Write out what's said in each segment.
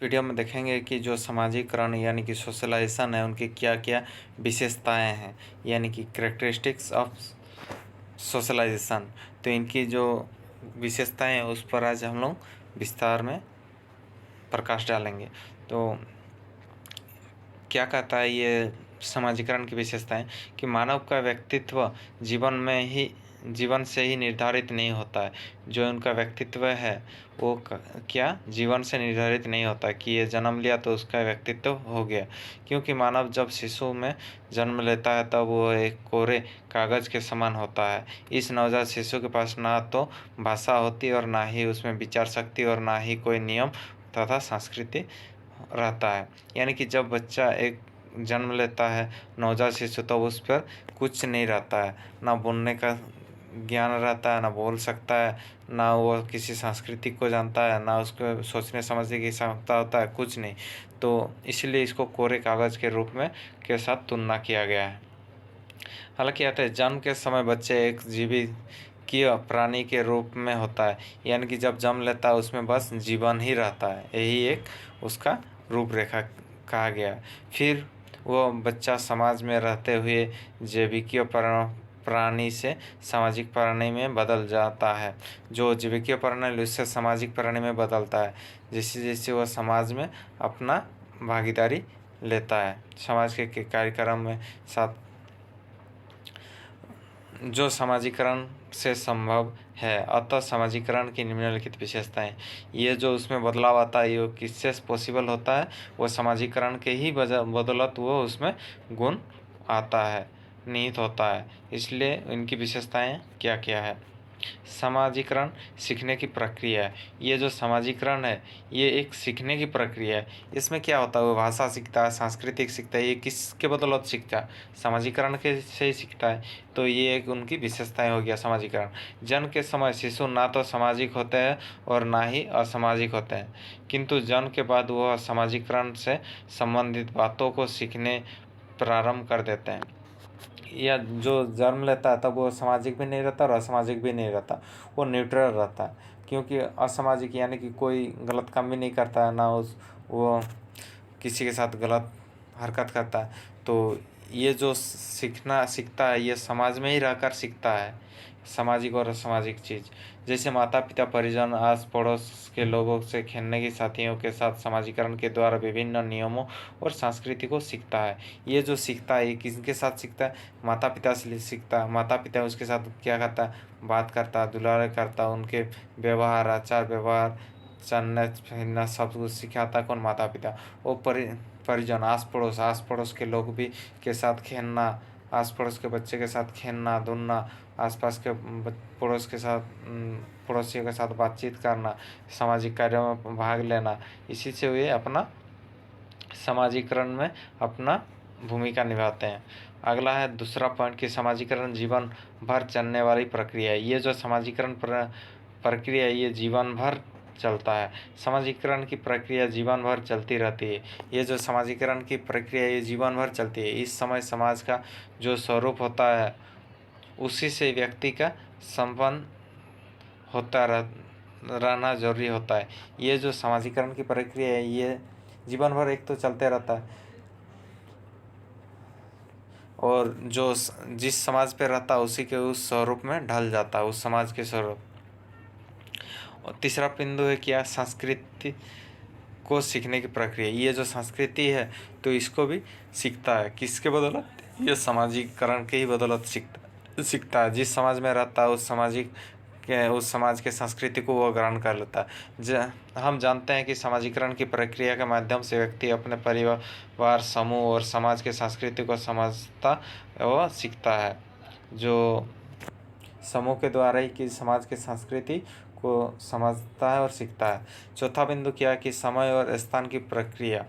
Video में देखेंगे कि जो सामाजिकरण यानी कि सोशलाइजेशन है उनकी क्या क्या विशेषताएं हैं यानी कि करेक्टरिस्टिक्स ऑफ सोशलाइजेशन। तो इनकी जो विशेषताएं हैं उस पर आज हम लोग विस्तार में प्रकाश डालेंगे। तो क्या कहता है ये सामाजिकरण की विशेषताएं कि मानव का व्यक्तित्व जीवन से ही निर्धारित नहीं होता है। जो उनका व्यक्तित्व है वो क्या जीवन से निर्धारित नहीं होता कि ये जन्म लिया तो उसका व्यक्तित्व हो गया, क्योंकि मानव जब शिशु में जन्म लेता है तब वो एक कोरे कागज़ के समान होता है। इस नवजात शिशु के पास ना तो भाषा होती और ना ही उसमें विचार शक्ति और ना ही कोई नियम तथा संस्कृति रहता है। यानी कि जब बच्चा एक जन्म लेता है नवजात शिशु तो उस पर कुछ नहीं रहता है, ना बोलने का ज्ञान रहता है, ना बोल सकता है, ना वो किसी संस्कृति को जानता है, ना उसको सोचने समझने की क्षमता होता है, कुछ नहीं। तो इसलिए इसको कोरे कागज़ के रूप में के साथ तुलना किया गया है। हालांकि कहते हैं जन्म के समय बच्चे एक जीवित प्राणी के रूप में होता है, यानी कि जब जन्म लेता है उसमें बस जीवन ही रहता है, यही एक उसका रूपरेखा कहा गया है। फिर वो बच्चा समाज में रहते हुए जैविकीय प्राणी से सामाजिक प्राणी में बदल जाता है। जो जैविकीय प्राणी उससे सामाजिक प्राणी में बदलता है जैसे जैसे वह समाज में अपना भागीदारी लेता है, समाज के कार्यक्रम में साथ जो सामाजिकरण से संभव है। अतः सामाजिकरण की निम्नलिखित विशेषताएं, ये जो उसमें बदलाव आता है ये किससे पॉसिबल होता है, वो सामाजिकरण के ही बदौलत वो उसमें गुण आता है, निहित होता है। इसलिए इनकी विशेषताएं क्या क्या है। सामाजिकरण सीखने की प्रक्रिया है। ये जो सामाजिकरण है ये एक सीखने की प्रक्रिया है। इसमें क्या होता है, वो भाषा सीखता है, सांस्कृतिक सीखता है। ये किसके बदौलत सीखता है, सामाजिकरण के से ही सीखता है। तो ये एक उनकी विशेषताएं हो गया सामाजिकरण। जन्म के समय शिशु ना तो सामाजिक होते हैं और ना ही असामाजिक होते हैं, किंतु जन्म के बाद वह सामाजिकरण से संबंधित बातों को सीखने प्रारंभ कर देते हैं। या जो जन्म लेता है तब वो सामाजिक भी नहीं रहता और असामाजिक भी नहीं रहता, वो न्यूट्रल रहता है। क्योंकि असामाजिक यानी कि कोई गलत काम भी नहीं करता है, ना वो किसी के साथ गलत हरकत करता है। तो ये जो सीखता है ये समाज में ही रहकर सीखता है, सामाजिक और असामाजिक चीज़। जैसे माता पिता परिजन आस पड़ोस के लोगों से खेलने के साथियों के साथ सामाजिकरण के द्वारा विभिन्न नियमों और संस्कृति को सीखता है। ये जो सीखता है ये किसके साथ सीखता है, माता पिता से सीखता है। माता पिता उसके साथ क्या करता है, बात करता है, दुलार करता है, उनके व्यवहार आचार व्यवहार चलना फिरना सब कुछ सिखाता कौन, माता पिता। वो परिजन आस पड़ोस के लोग भी के साथ खेलना, आस पड़ोस के बच्चे के साथ खेलना धुलना, आसपास के पड़ोसियों के साथ बातचीत करना, सामाजिक कार्यों में भाग लेना, इसी से वे अपना सामाजिकरण में अपना भूमिका निभाते हैं। अगला है दूसरा पॉइंट कि सामाजिकरण जीवन भर चलने वाली प्रक्रिया है। ये जो सामाजिकरण प्रक्रिया है ये जीवन भर चलता है। सामाजिकरण की प्रक्रिया जीवन भर चलती रहती है। ये जो सामाजिकरण की प्रक्रिया ये जीवन भर चलती है। इस समय समाज का जो स्वरूप होता है उसी से व्यक्ति का संबंध होता रहना जरूरी होता है। ये जो सामाजिकरण की प्रक्रिया है ये जीवन भर एक तो चलते रहता है, और जो जिस समाज पे रहता है उसी के उस स्वरूप में ढल जाता है, उस समाज के स्वरूप। और तीसरा बिंदु है क्या, संस्कृति को सीखने की प्रक्रिया। ये जो संस्कृति है तो इसको भी सीखता है, किसके बदौलत, ये सामाजिकरण के ही बदौलत सीखता है। जिस समाज में रहता है उस समाज के संस्कृति को वो ग्रहण कर लेता है। हम जानते हैं कि सामाजिकरण की प्रक्रिया के माध्यम से व्यक्ति अपने परिवार समूह और समाज के संस्कृति को समझता व सीखता है। जो समूह के द्वारा ही कि समाज की संस्कृति को समझता है और सीखता है। चौथा बिंदु क्या है कि समय और स्थान की प्रक्रिया।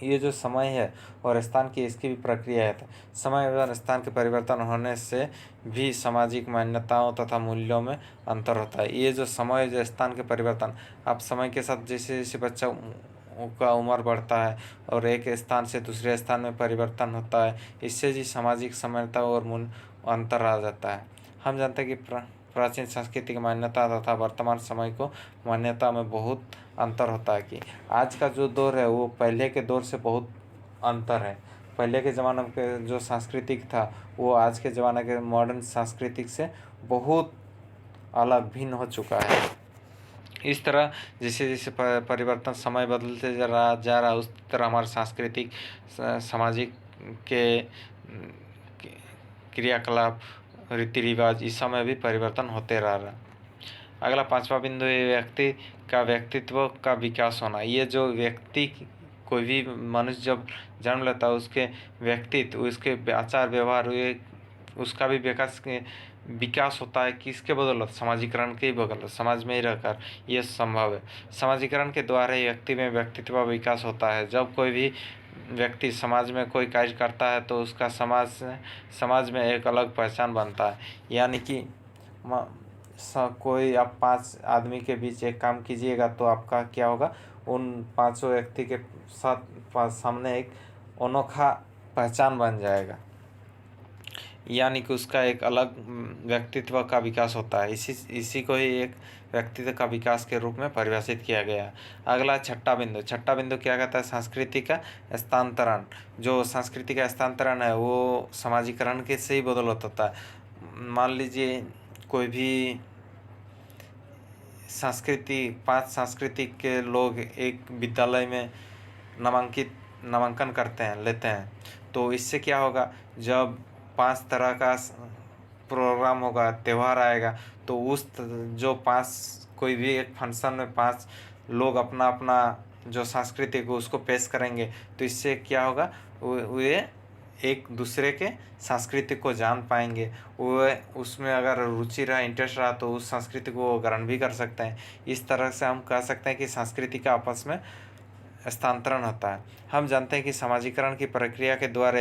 ये जो समय है और स्थान की इसकी भी प्रक्रिया है। समय और स्थान के परिवर्तन होने से भी सामाजिक मान्यताओं तथा मूल्यों में अंतर होता है। ये जो समय जो स्थान के परिवर्तन, आप समय के साथ जैसे जैसे बच्चा का उम्र बढ़ता है और एक स्थान से दूसरे स्थान में परिवर्तन होता है, इससे भी सामाजिक समानता और मूल्य अंतर आ जाता है। हम जानते हैं कि प्राचीन संस्कृति की मान्यता तथा वर्तमान समय को मान्यता में बहुत अंतर होता है कि आज का जो दौर है वो पहले के दौर से बहुत अंतर है। पहले के ज़माने के जो सांस्कृतिक था वो आज के ज़माने के मॉडर्न सांस्कृतिक से बहुत अलग भिन्न हो चुका है। इस तरह जैसे जैसे परिवर्तन समय बदलते जा रहा उस तरह हमारे सांस्कृतिक सामाजिक के क्रियाकलाप रीति रिवाज इस समय भी परिवर्तन होते रह रहा। अगला पांचवा बिंदु है व्यक्ति का व्यक्तित्व का विकास होना। ये जो व्यक्ति कोई भी मनुष्य जब जन्म लेता है उसके व्यक्तित्व उसके आचार व्यवहार उसका भी विकास होता है। किसके बदौलत? समाजीकरण के ही बदौलत, समाज में ही रहकर ये संभव है। समाजीकरण के द्वारा ही व्यक्ति में व्यक्तित्व का विकास होता है। जब कोई भी व्यक्ति समाज में कोई कार्य करता है तो उसका समाज में एक अलग पहचान बनता है। यानी कि कोई आप 5 आदमी के बीच एक काम कीजिएगा तो आपका क्या होगा, उन 5 व्यक्ति के सामने एक अनोखा पहचान बन जाएगा। यानी कि उसका एक अलग व्यक्तित्व का विकास होता है। इसी को ही एक व्यक्तित्व का विकास के रूप में परिभाषित किया गया। अगला छठा बिंदु क्या कहता है? संस्कृति का स्थानांतरण। जो संस्कृति का स्थानांतरण है वो समाजीकरण के से ही बदौलत होता है। मान लीजिए कोई भी 5 संस्कृति के लोग एक विद्यालय में नामांकन लेते हैं तो इससे क्या होगा, जब 5 तरह का प्रोग्राम होगा, त्यौहार आएगा तो जो 5 कोई भी एक फंक्शन में 5 लोग अपना अपना जो संस्कृति को उसको पेश करेंगे तो इससे क्या होगा, वे एक दूसरे के संस्कृति को जान पाएंगे। वो उसमें अगर रुचि रहा, इंटरेस्ट रहा तो उस संस्कृति को ग्रहण भी कर सकते हैं। इस तरह से हम कह सकते हैं कि संस्कृति का आपस में स्थानांतरण होता है। हम जानते हैं कि समाजीकरण की प्रक्रिया के द्वारा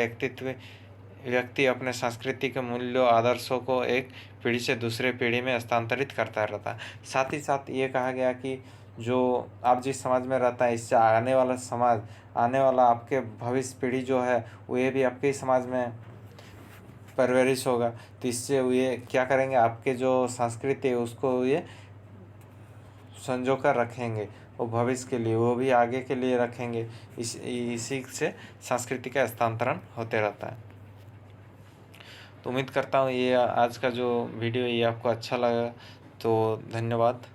व्यक्ति अपने सांस्कृतिक मूल्यों आदर्शों को एक पीढ़ी से दूसरे पीढ़ी में स्थानांतरित करता रहता है। साथ ही साथ ये कहा गया कि जो आप जिस समाज में रहता है इससे आने वाला आपके भविष्य पीढ़ी जो है वो ये भी आपके ही समाज में परवरिश होगा। तो इससे ये क्या करेंगे, आपके जो संस्कृति है उसको ये संजो कर रखेंगे, वो भविष्य के लिए, वो भी आगे के लिए रखेंगे। इसी से संस्कृति का स्थानांतरण होते रहता है। तो उम्मीद करता हूँ ये आज का जो वीडियो ये आपको अच्छा लगा। तो धन्यवाद।